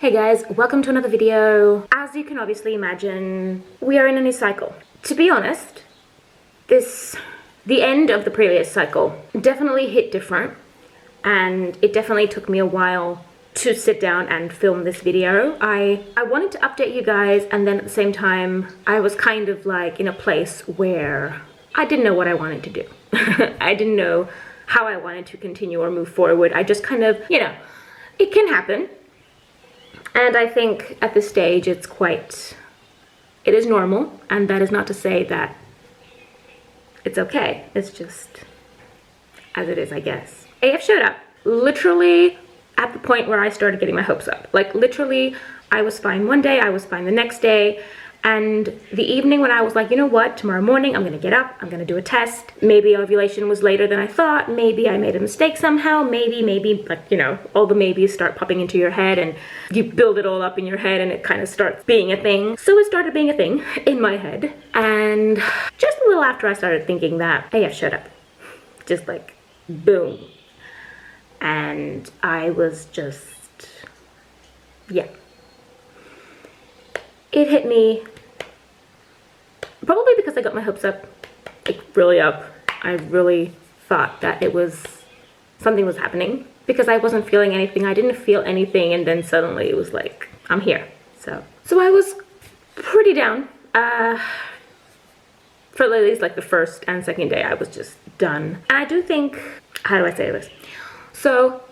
Hey guys, welcome to another video. As you can obviously imagine, we are in a new cycle. To be honest, the end of the previous cycle definitely hit different, and it definitely took me a while to sit down and film this video. I wanted to update you guys, and then at the same time, I was kind of like in a place where I didn't know what I wanted to do. I didn't know how I wanted to continue or move forward. I just kind of, it can happen. And I think at this stage it is normal, and that is not to say that it's okay. It's just as it is, I guess. AF showed up literally at the point where I started getting my hopes up. Like literally, I was fine one day, I was fine the next day, and the evening when I was like, you know what, tomorrow morning I'm gonna get up, I'm gonna do a test. Maybe ovulation was later than I thought, maybe I made a mistake somehow, maybe, like, all the maybes start popping into your head and you build it all up in your head and it kind of starts being a thing. So it started being a thing in my head, and just a little after I started thinking that, AF showed up. Just like, boom. And I was just, yeah. It hit me, probably because I got my hopes up, like really up. I really thought that something was happening because I wasn't feeling anything. I didn't feel anything, and then suddenly it was like, I'm here. So I was pretty down. For at least like the first and second day, I was just done. And I do think, how do I say this? So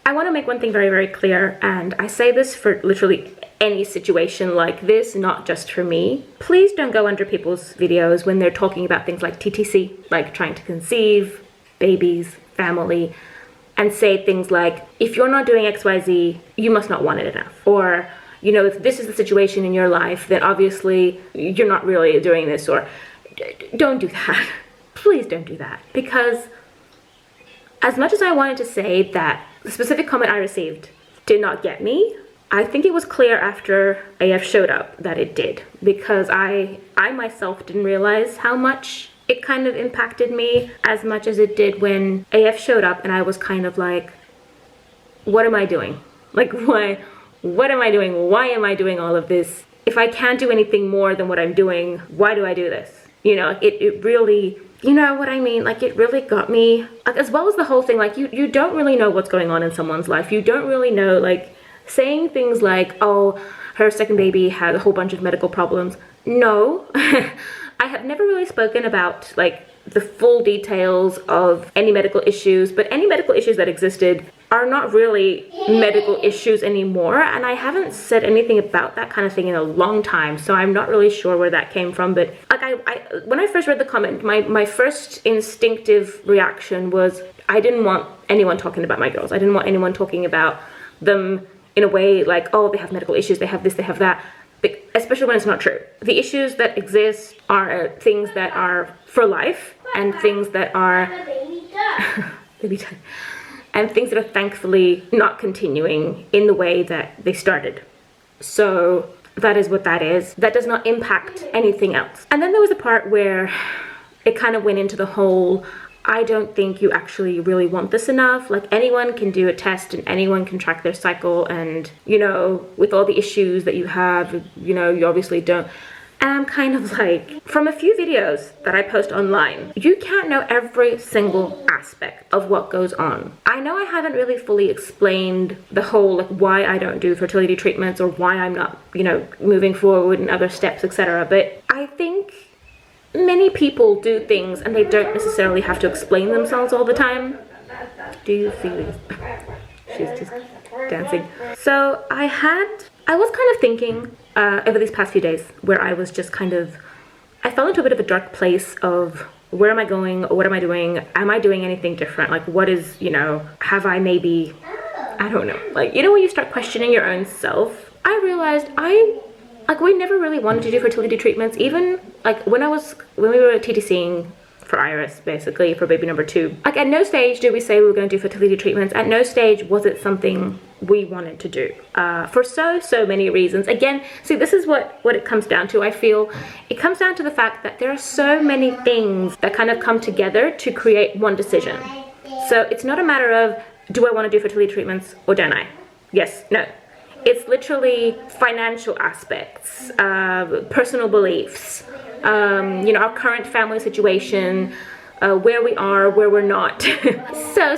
I want to make one thing very, very clear, and I say this for literally any situation like this, not just for me. Please don't go under people's videos when they're talking about things like TTC, like trying to conceive, babies, family, and say things like, if you're not doing XYZ, you must not want it enough. Or, if this is the situation in your life, then obviously you're not really doing this, or don't do that. Please don't do that. Because as much as I wanted to say that the specific comment I received did not get me, I think it was clear after AF showed up that it did, because I myself didn't realize how much it kind of impacted me as much as it did when AF showed up, and I was kind of like, what am I doing? Like, what am I doing? Why am I doing all of this? If I can't do anything more than what I'm doing, why do I do this? It really, you know what I mean? Like, it really got me, like, as well as the whole thing, like, you don't really know what's going on in someone's life. You don't really know, like, saying things like, oh, her second baby had a whole bunch of medical problems. No, I have never really spoken about like the full details of any medical issues, but any medical issues that existed are not really medical issues anymore. And I haven't said anything about that kind of thing in a long time. So I'm not really sure where that came from. But like when I first read the comment, my first instinctive reaction was, I didn't want anyone talking about my girls. I didn't want anyone talking about them in a way like, oh, they have medical issues, they have this, they have that, especially when it's not true. The issues that exist are things that are for life, and things that are and things that are thankfully not continuing in the way that they started. So that is what that is. That does not impact anything else. And then there was a part where it kind of went into the whole, I don't think you actually really want this enough. Like, anyone can do a test and anyone can track their cycle, and with all the issues that you have, you obviously don't. And I'm kind of like, from a few videos that I post online, you can't know every single aspect of what goes on. I know I haven't really fully explained the whole, like, why I don't do fertility treatments or why I'm not, moving forward in other steps, etc. But I think many people do things and they don't necessarily have to explain themselves all the time. Do you see this? She's just dancing. So I was kind of thinking over these past few days where I was just I fell into a bit of a dark place of, where am I going? What am I doing? Am I doing anything different? Like, what is, have I maybe, I don't know. Like, when you start questioning your own self, I realized we never really wanted to do fertility treatments. Even like when we were TTCing for Iris, basically for baby number 2, like at no stage did we say we were going to do fertility treatments. At no stage was it something we wanted to do, for so many reasons. Again, see, this is what it comes down to. I feel it comes down to the fact that there are so many things that kind of come together to create one decision. So it's not a matter of, do I want to do fertility treatments or don't I? Yes, no. It's literally financial aspects, personal beliefs, you know, our current family situation, where we are, where we're not.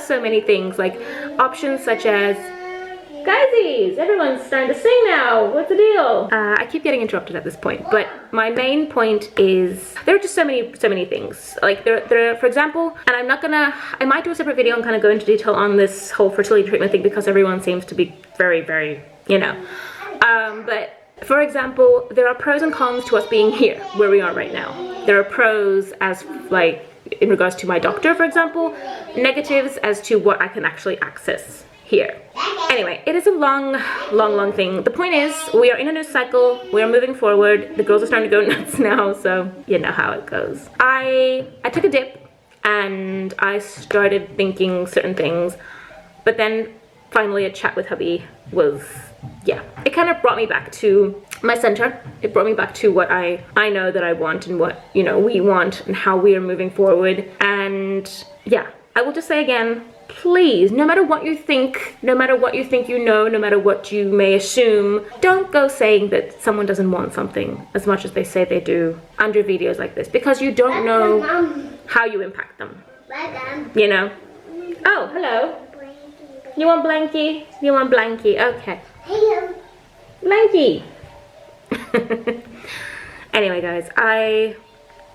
So many things, like options such as, Guysies, everyone's starting to sing now. What's the deal? I keep getting interrupted at this point, but my main point is there are just so many things. Like there, for example, and I might do a separate video and kind of go into detail on this whole fertility treatment thing because everyone seems to be very, you know. But for example, there are pros and cons to us being here, where we are right now. There are pros as like in regards to my doctor, for example, negatives as to what I can actually access here. Anyway, it is a long thing. The point is, we are in a new cycle, we are moving forward, the girls are starting to go nuts now, so you know how it goes. I took a dip and I started thinking certain things, but then finally a chat with hubby was, yeah, it kind of brought me back to my center. It brought me back to what I know that I want and what, you know, we want and how we are moving forward. And yeah, I will just say again, please, no matter what you think, no matter what you think you know, no matter what you may assume, don't go saying that someone doesn't want something as much as they say they do under videos like this, because you don't know how you impact them, you know? Oh, hello. You want Blanky? You want Blanky? Okay. Blanky. Anyway, guys,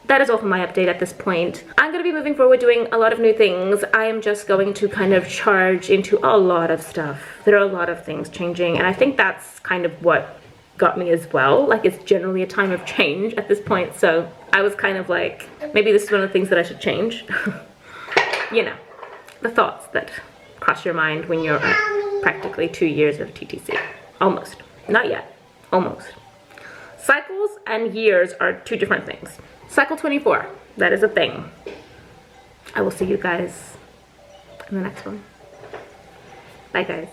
that is all for my update at this point. I'm going to be moving forward doing a lot of new things. I am just going to kind of charge into a lot of stuff. There are a lot of things changing, and I think that's kind of what got me as well. Like, it's generally a time of change at this point, so I was kind of like, maybe this is one of the things that I should change. You know, the thoughts that cross your mind when you're at practically 2 years of TTC. Almost. Not yet. Almost. Cycles and years are two different things. Cycle 24, that is a thing. I will see you guys in the next one. Bye, guys.